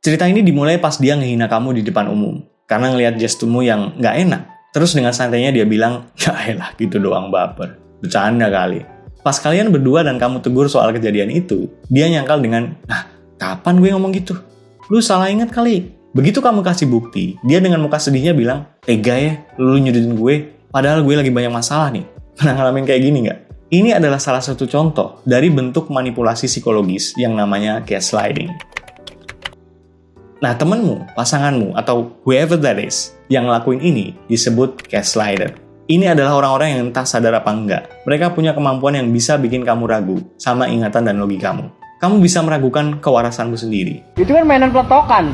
Cerita ini dimulai pas dia ngehina kamu di depan umum, karena ngelihat gestumu yang nggak enak. Terus dengan santainya dia bilang, ya elah gitu doang baper, bercanda kali. Pas kalian berdua dan kamu tegur soal kejadian itu, dia nyangkal dengan, kapan gue ngomong gitu? Lu salah ingat kali. Begitu kamu kasih bukti, dia dengan muka sedihnya bilang, tega ya, lu nyudutin gue, padahal gue lagi banyak masalah nih. Pernah ngalamin kayak gini nggak? Ini adalah salah satu contoh dari bentuk manipulasi psikologis yang namanya gaslighting. Nah, temenmu, pasanganmu, atau whoever that is yang ngelakuin ini disebut gaslighter. Ini adalah orang-orang yang entah sadar apa enggak. Mereka punya kemampuan yang bisa bikin kamu ragu sama ingatan dan logikamu. Kamu bisa meragukan kewarasanmu sendiri. Itu kan mainan peletokan.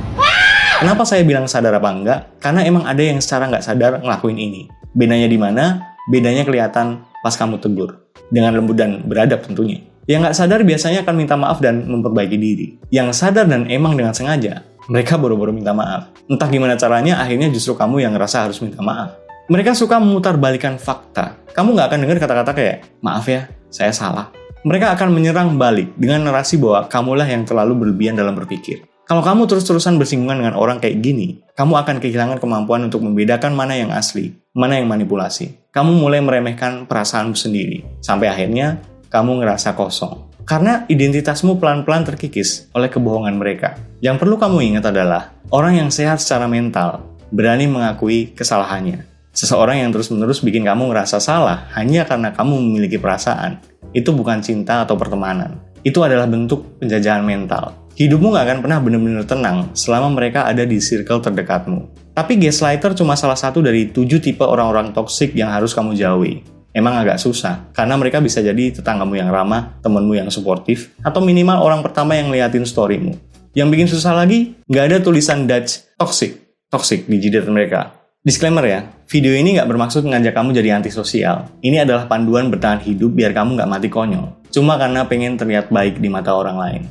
Kenapa saya bilang sadar apa enggak? Karena emang ada yang secara nggak sadar ngelakuin ini. Bedanya di mana? Bedanya kelihatan pas kamu tegur. Dengan lembut dan beradab tentunya. Yang nggak sadar biasanya akan minta maaf dan memperbaiki diri. Yang sadar dan emang dengan sengaja, mereka boro-boro minta maaf. Entah gimana caranya, akhirnya justru kamu yang ngerasa harus minta maaf. Mereka suka memutarbalikkan fakta. Kamu nggak akan dengar kata-kata kayak, maaf ya, saya salah. Mereka akan menyerang balik dengan narasi bahwa kamulah yang terlalu berlebihan dalam berpikir. Kalau kamu terus-terusan bersinggungan dengan orang kayak gini, kamu akan kehilangan kemampuan untuk membedakan mana yang asli, mana yang manipulasi. Kamu mulai meremehkan perasaanmu sendiri, sampai akhirnya kamu ngerasa kosong. Karena identitasmu pelan-pelan terkikis oleh kebohongan mereka. Yang perlu kamu ingat adalah, orang yang sehat secara mental berani mengakui kesalahannya. Seseorang yang terus-menerus bikin kamu ngerasa salah hanya karena kamu memiliki perasaan, itu bukan cinta atau pertemanan. Itu adalah bentuk penjajahan mental. Hidupmu gak akan pernah benar-benar tenang selama mereka ada di circle terdekatmu. Tapi gaslighter cuma salah satu dari 7 tipe orang-orang toksik yang harus kamu jauhi. Emang agak susah, karena mereka bisa jadi tetanggamu yang ramah, temenmu yang suportif, atau minimal orang pertama yang ngeliatin storymu. Yang bikin susah lagi, gak ada tulisan Dutch toxic di jidat mereka. Disclaimer ya, video ini gak bermaksud mengajak kamu jadi antisosial. Ini adalah panduan bertahan hidup biar kamu gak mati konyol. Cuma karena pengen terlihat baik di mata orang lain.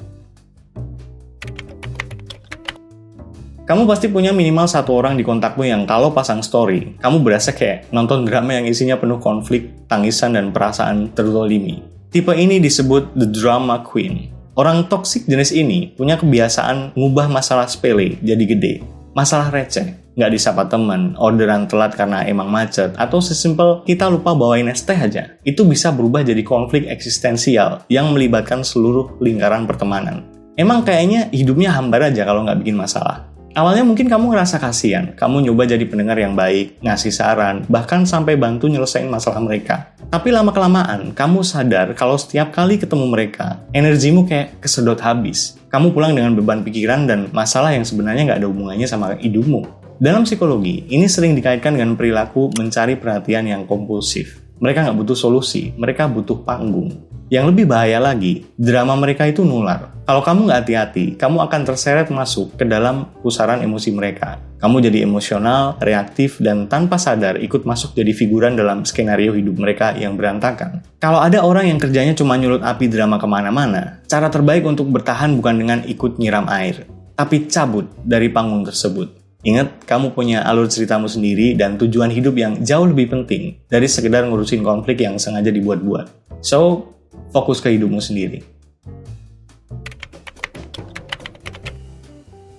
Kamu pasti punya minimal satu orang di kontakmu yang kalau pasang story, kamu berasa kayak nonton drama yang isinya penuh konflik, tangisan, dan perasaan terzolimi. Tipe ini disebut the drama queen. Orang toksik jenis ini punya kebiasaan ngubah masalah sepele jadi gede. Masalah receh, nggak disapa teman, orderan telat karena emang macet, atau sesimpel kita lupa bawain es teh aja. Itu bisa berubah jadi konflik eksistensial yang melibatkan seluruh lingkaran pertemanan. Emang kayaknya hidupnya hambar aja kalau nggak bikin masalah. Awalnya mungkin kamu ngerasa kasihan, kamu nyoba jadi pendengar yang baik, ngasih saran, bahkan sampai bantu nyelesain masalah mereka. Tapi lama-kelamaan, kamu sadar kalau setiap kali ketemu mereka, energimu kayak kesedot habis. Kamu pulang dengan beban pikiran dan masalah yang sebenarnya nggak ada hubungannya sama hidupmu. Dalam psikologi, ini sering dikaitkan dengan perilaku mencari perhatian yang kompulsif. Mereka nggak butuh solusi, mereka butuh panggung. Yang lebih bahaya lagi, drama mereka itu nular. Kalau kamu nggak hati-hati, kamu akan terseret masuk ke dalam pusaran emosi mereka. Kamu jadi emosional, reaktif, dan tanpa sadar ikut masuk jadi figuran dalam skenario hidup mereka yang berantakan. Kalau ada orang yang kerjanya cuma nyulut api drama kemana-mana, cara terbaik untuk bertahan bukan dengan ikut nyiram air, tapi cabut dari panggung tersebut. Ingat, kamu punya alur ceritamu sendiri dan tujuan hidup yang jauh lebih penting dari sekedar ngurusin konflik yang sengaja dibuat-buat. So, fokus ke hidupmu sendiri.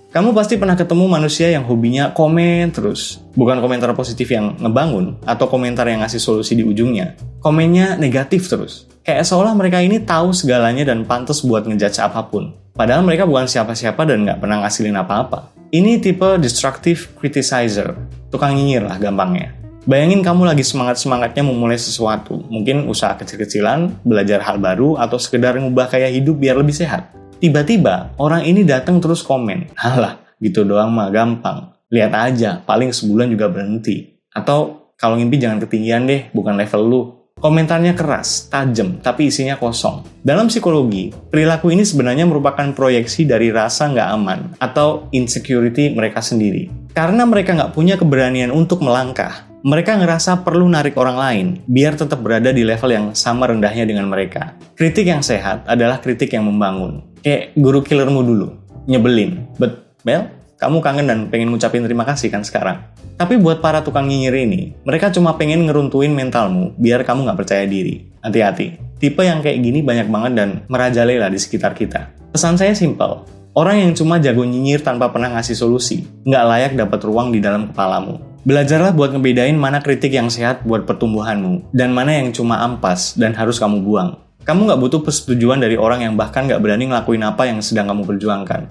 Kamu pasti pernah ketemu manusia yang hobinya komen terus. Bukan komentar positif yang ngebangun, atau komentar yang ngasih solusi di ujungnya. Komennya negatif terus. Kayak seolah mereka ini tahu segalanya dan pantas buat ngejudge apapun. Padahal mereka bukan siapa-siapa dan nggak pernah ngasilin apa-apa. Ini tipe destructive criticizer. Tukang nyinyir lah gampangnya. Bayangin kamu lagi semangat-semangatnya memulai sesuatu. Mungkin usaha kecil-kecilan, belajar hal baru, atau sekedar ngubah gaya hidup biar lebih sehat. Tiba-tiba, orang ini datang terus komen. Halah, gitu doang mah gampang. Lihat aja, paling sebulan juga berhenti. Atau, kalau ngimpi jangan ketinggian deh, bukan level lu. Komentarnya keras, tajam, tapi isinya kosong. Dalam psikologi, perilaku ini sebenarnya merupakan proyeksi dari rasa nggak aman atau insecurity mereka sendiri. Karena mereka nggak punya keberanian untuk melangkah, mereka ngerasa perlu narik orang lain biar tetap berada di level yang sama rendahnya dengan mereka. Kritik yang sehat adalah kritik yang membangun. Kayak guru killermu dulu, nyebelin. But, well, kamu kangen dan pengen ngucapin terima kasih kan sekarang. Tapi buat para tukang nyinyir ini, mereka cuma pengen ngeruntuin mentalmu biar kamu nggak percaya diri. Hati-hati, tipe yang kayak gini banyak banget dan merajalela di sekitar kita. Pesan saya simpel, Orang yang cuma jago nyinyir tanpa pernah ngasih solusi, nggak layak dapat ruang di dalam kepalamu. Belajarlah buat ngebedain mana kritik yang sehat buat pertumbuhanmu, dan mana yang cuma ampas dan harus kamu buang. Kamu nggak butuh persetujuan dari orang yang bahkan nggak berani ngelakuin apa yang sedang kamu perjuangkan.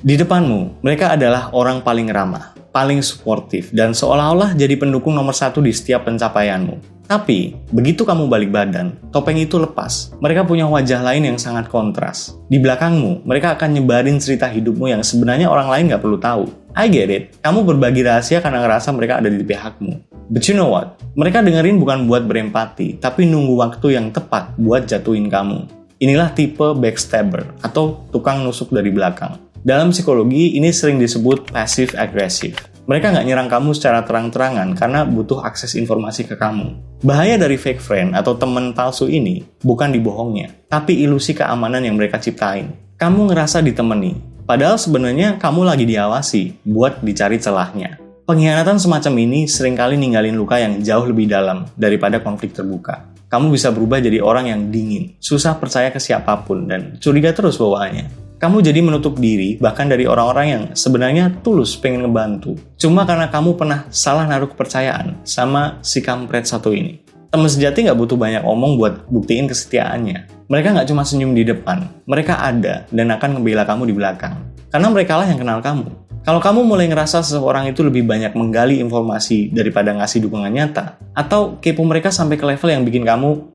Di depanmu, mereka adalah orang paling ramah, paling suportif, dan seolah-olah jadi pendukung nomor 1 di setiap pencapaianmu. Tapi, begitu kamu balik badan, topeng itu lepas. Mereka punya wajah lain yang sangat kontras. Di belakangmu, mereka akan nyebarin cerita hidupmu yang sebenarnya orang lain nggak perlu tahu. I get it, kamu berbagi rahasia karena ngerasa mereka ada di pihakmu. But you know what? Mereka dengerin bukan buat berempati, tapi nunggu waktu yang tepat buat jatuhin kamu. Inilah tipe backstabber, atau tukang nusuk dari belakang. Dalam psikologi, ini sering disebut passive aggressive. Mereka nggak nyerang kamu secara terang-terangan karena butuh akses informasi ke kamu. Bahaya dari fake friend atau teman palsu ini bukan dibohongnya, tapi ilusi keamanan yang mereka ciptain. Kamu ngerasa ditemani, padahal sebenarnya kamu lagi diawasi buat dicari celahnya. Pengkhianatan semacam ini seringkali ninggalin luka yang jauh lebih dalam daripada konflik terbuka. Kamu bisa berubah jadi orang yang dingin, susah percaya ke siapapun, dan curiga terus bawaannya. Kamu jadi menutup diri bahkan dari orang-orang yang sebenarnya tulus pengen ngebantu. Cuma karena kamu pernah salah naruh kepercayaan sama si kampret satu ini. Teman sejati nggak butuh banyak omong buat buktiin kesetiaannya. Mereka nggak cuma senyum di depan, mereka ada dan akan ngebela kamu di belakang. Karena mereka lah yang kenal kamu. Kalau kamu mulai ngerasa seseorang itu lebih banyak menggali informasi daripada ngasih dukungan nyata, atau kepo mereka sampai ke level yang bikin kamu,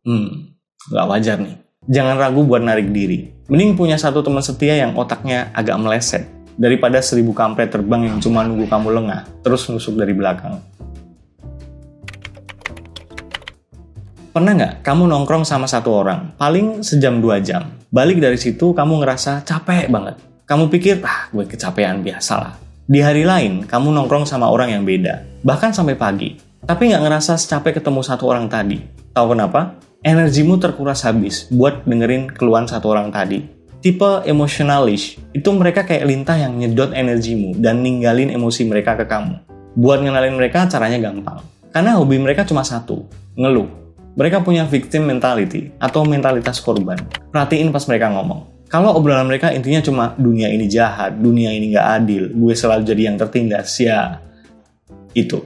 nggak wajar nih. Jangan ragu buat narik diri. Mending punya satu teman setia yang otaknya agak meleset, daripada 1000 kampret terbang yang cuma nunggu kamu lengah, terus nusuk dari belakang. Pernah nggak kamu nongkrong sama satu orang, paling sejam 2 jam. Balik dari situ kamu ngerasa capek banget. Kamu pikir, gue kecapean biasa lah. Di hari lain, kamu nongkrong sama orang yang beda, bahkan sampai pagi. Tapi nggak ngerasa secapek ketemu satu orang tadi. Tahu kenapa? Energimu terkuras habis buat dengerin keluhan satu orang tadi. Tipe emotionalish, itu mereka kayak lintah yang nyedot energimu dan ninggalin emosi mereka ke kamu. Buat ngenalin mereka caranya gampang. Karena hobi mereka cuma satu, ngeluh. Mereka punya victim mentality atau mentalitas korban. Perhatiin pas mereka ngomong. Kalau obrolan mereka intinya cuma dunia ini jahat, dunia ini nggak adil, gue selalu jadi yang tertindas, ya itu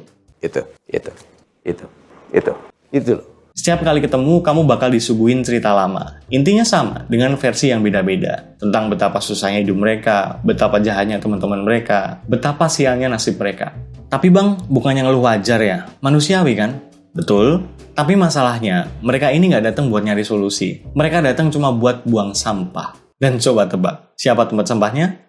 loh. Setiap kali ketemu, kamu bakal disuguhin cerita lama. Intinya sama, dengan versi yang beda-beda. Tentang betapa susahnya hidup mereka, betapa jahatnya teman-teman mereka, betapa sialnya nasib mereka. Tapi bang, bukannya ngeluh wajar ya? Manusiawi kan? Betul. Tapi masalahnya, mereka ini nggak datang buat nyari solusi. Mereka datang cuma buat buang sampah. Dan coba tebak, siapa tempat sampahnya?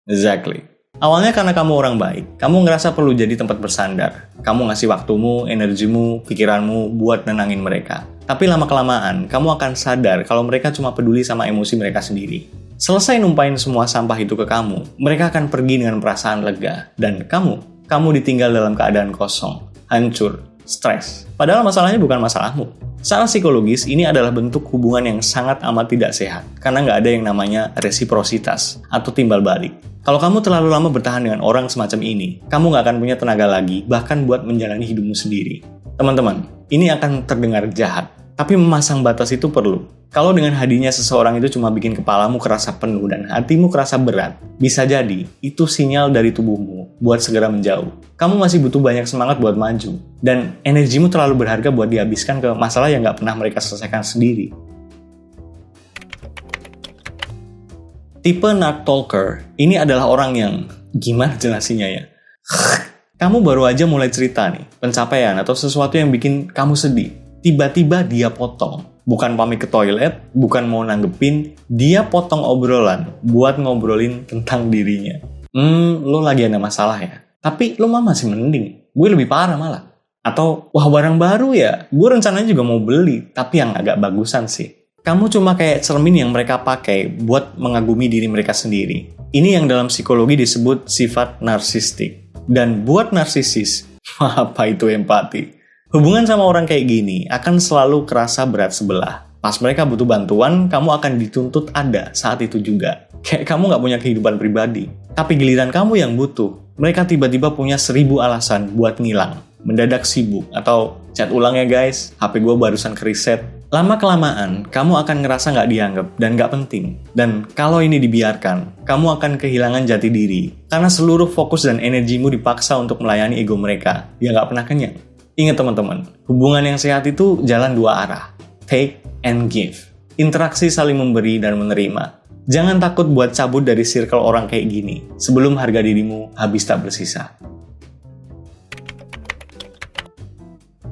Exactly. Awalnya karena kamu orang baik, kamu ngerasa perlu jadi tempat bersandar. Kamu ngasih waktumu, energimu, pikiranmu buat nenangin mereka. Tapi lama-kelamaan, kamu akan sadar kalau mereka cuma peduli sama emosi mereka sendiri. Selesai numpain semua sampah itu ke kamu, mereka akan pergi dengan perasaan lega. Dan kamu ditinggal dalam keadaan kosong, hancur, stres. Padahal masalahnya bukan masalahmu. Secara psikologis, ini adalah bentuk hubungan yang sangat amat tidak sehat. Karena nggak ada yang namanya resiprositas atau timbal balik. Kalau kamu terlalu lama bertahan dengan orang semacam ini, kamu nggak akan punya tenaga lagi, bahkan buat menjalani hidupmu sendiri. Teman-teman, ini akan terdengar jahat, tapi memasang batas itu perlu. Kalau dengan hadirnya seseorang itu cuma bikin kepalamu kerasa penuh dan hatimu kerasa berat, bisa jadi itu sinyal dari tubuhmu buat segera menjauh. Kamu masih butuh banyak semangat buat maju, dan energimu terlalu berharga buat dihabiskan ke masalah yang nggak pernah mereka selesaikan sendiri. Tipe narc talker, ini adalah orang yang, gimana jelasinnya ya? Kamu baru aja mulai cerita nih, pencapaian atau sesuatu yang bikin kamu sedih. Tiba-tiba dia potong. Bukan pamit ke toilet, bukan mau nanggepin, dia potong obrolan buat ngobrolin tentang dirinya. Lo lagi ada masalah ya? Tapi lo mah masih mending, gue lebih parah malah. Atau, wah barang baru ya? Gue rencananya juga mau beli, tapi yang agak bagusan sih. Kamu cuma kayak cermin yang mereka pakai buat mengagumi diri mereka sendiri. Ini yang dalam psikologi disebut sifat narsistik. Dan buat narsisis, apa itu empati? Hubungan sama orang kayak gini akan selalu kerasa berat sebelah. Pas mereka butuh bantuan, kamu akan dituntut ada saat itu juga. Kayak kamu gak punya kehidupan pribadi. Tapi giliran kamu yang butuh, mereka tiba-tiba punya 1000 alasan buat ngilang. Mendadak sibuk, atau chat ulang ya guys, HP gue barusan ke reset. Lama-kelamaan, kamu akan ngerasa nggak dianggap dan nggak penting. Dan kalau ini dibiarkan, kamu akan kehilangan jati diri. Karena seluruh fokus dan energimu dipaksa untuk melayani ego mereka. Dia nggak pernah kenyang. Ingat teman-teman, hubungan yang sehat itu jalan dua arah. Take and give. Interaksi saling memberi dan menerima. Jangan takut buat cabut dari circle orang kayak gini, sebelum harga dirimu habis tak bersisa.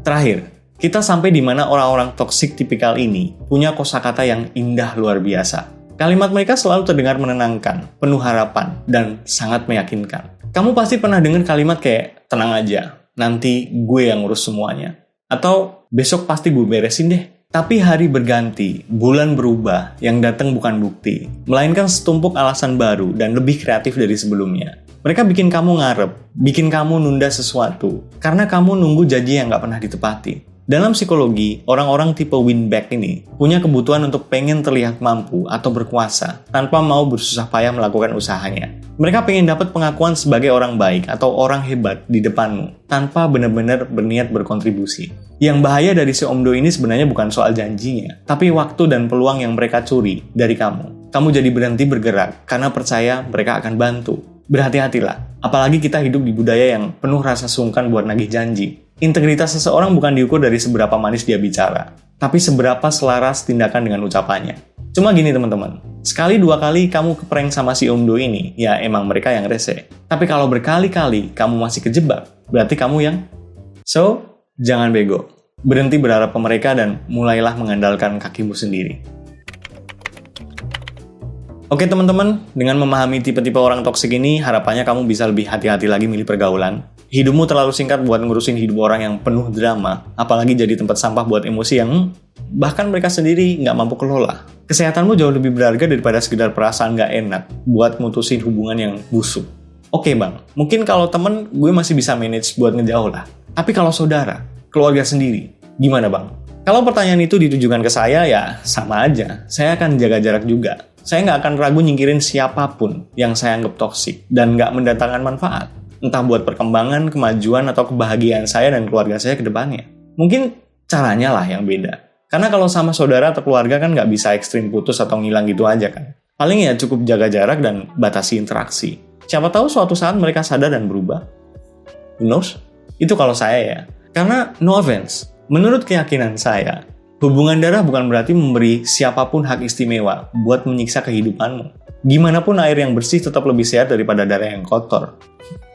Terakhir, kita sampai di mana orang-orang toksik tipikal ini punya kosakata yang indah luar biasa. Kalimat mereka selalu terdengar menenangkan, penuh harapan, dan sangat meyakinkan. Kamu pasti pernah dengar kalimat kayak, tenang aja, nanti gue yang ngurus semuanya. Atau, besok pasti gue beresin deh. Tapi hari berganti, bulan berubah, yang datang bukan bukti, melainkan setumpuk alasan baru dan lebih kreatif dari sebelumnya. Mereka bikin kamu ngarep, bikin kamu nunda sesuatu, karena kamu nunggu janji yang gak pernah ditepati. Dalam psikologi, orang-orang tipe win-back ini punya kebutuhan untuk pengen terlihat mampu atau berkuasa tanpa mau bersusah payah melakukan usahanya. Mereka pengen dapat pengakuan sebagai orang baik atau orang hebat di depanmu tanpa benar-benar berniat berkontribusi. Yang bahaya dari si Omdo ini sebenarnya bukan soal janjinya, tapi waktu dan peluang yang mereka curi dari kamu. Kamu jadi berhenti bergerak karena percaya mereka akan bantu. Berhati-hatilah, apalagi kita hidup di budaya yang penuh rasa sungkan buat nagih janji. Integritas seseorang bukan diukur dari seberapa manis dia bicara, tapi seberapa selaras tindakan dengan ucapannya. Cuma gini teman-teman, sekali dua kali kamu keprank sama si Omdo ini, ya emang mereka yang rese. Tapi kalau berkali-kali kamu masih kejebak, berarti kamu yang... So, jangan bego. Berhenti berharap ke mereka dan mulailah mengandalkan kakimu sendiri. Oke teman-teman, dengan memahami tipe-tipe orang toksik ini, harapannya kamu bisa lebih hati-hati lagi milih pergaulan. Hidupmu terlalu singkat buat ngurusin hidup orang yang penuh drama, apalagi jadi tempat sampah buat emosi yang bahkan mereka sendiri nggak mampu kelola. Kesehatanmu jauh lebih berharga daripada sekedar perasaan nggak enak buat mutusin hubungan yang busuk. Oke bang, mungkin kalau temen gue masih bisa manage buat ngejauh lah. Tapi kalau saudara, keluarga sendiri, gimana bang? Kalau pertanyaan itu ditujukan ke saya, ya sama aja. Saya akan jaga jarak juga. Saya nggak akan ragu nyingkirin siapapun yang saya anggap toksik dan nggak mendatangkan manfaat. Entah buat perkembangan, kemajuan, atau kebahagiaan saya dan keluarga saya ke depannya. Mungkin caranya lah yang beda. Karena kalau sama saudara atau keluarga kan nggak bisa ekstrim putus atau ngilang gitu aja kan. Paling ya cukup jaga jarak dan batasi interaksi. Siapa tahu suatu saat mereka sadar dan berubah. Who knows? Itu kalau saya ya. Karena no offense, menurut keyakinan saya, hubungan darah bukan berarti memberi siapapun hak istimewa buat menyiksa kehidupanmu. Gimana pun air yang bersih tetap lebih sehat daripada darah yang kotor.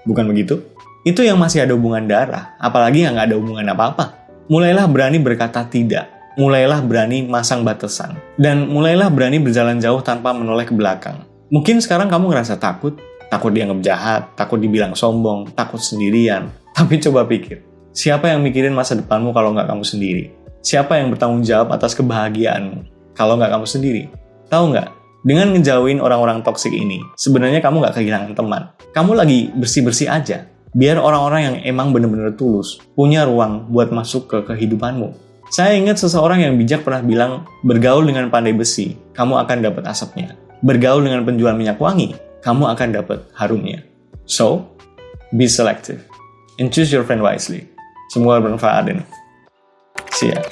Bukan begitu? Itu yang masih ada hubungan darah, apalagi yang nggak ada hubungan apa-apa. Mulailah berani berkata tidak, mulailah berani masang batasan, dan mulailah berani berjalan jauh tanpa menoleh ke belakang. Mungkin sekarang kamu ngerasa takut dianggap jahat, takut dibilang sombong, takut sendirian. Tapi coba pikir, siapa yang mikirin masa depanmu kalau nggak kamu sendiri? Siapa yang bertanggung jawab atas kebahagiaanmu kalau nggak kamu sendiri? Tahu nggak? Dengan ngejauhin orang-orang toksik ini, sebenarnya kamu nggak kehilangan teman. Kamu lagi bersih-bersih aja. Biar orang-orang yang emang bener-bener tulus punya ruang buat masuk ke kehidupanmu. Saya ingat seseorang yang bijak pernah bilang, bergaul dengan pandai besi, kamu akan dapat asapnya. Bergaul dengan penjual minyak wangi, kamu akan dapat harumnya. So, be selective and choose your friend wisely. Semoga bermanfaat ini. See ya.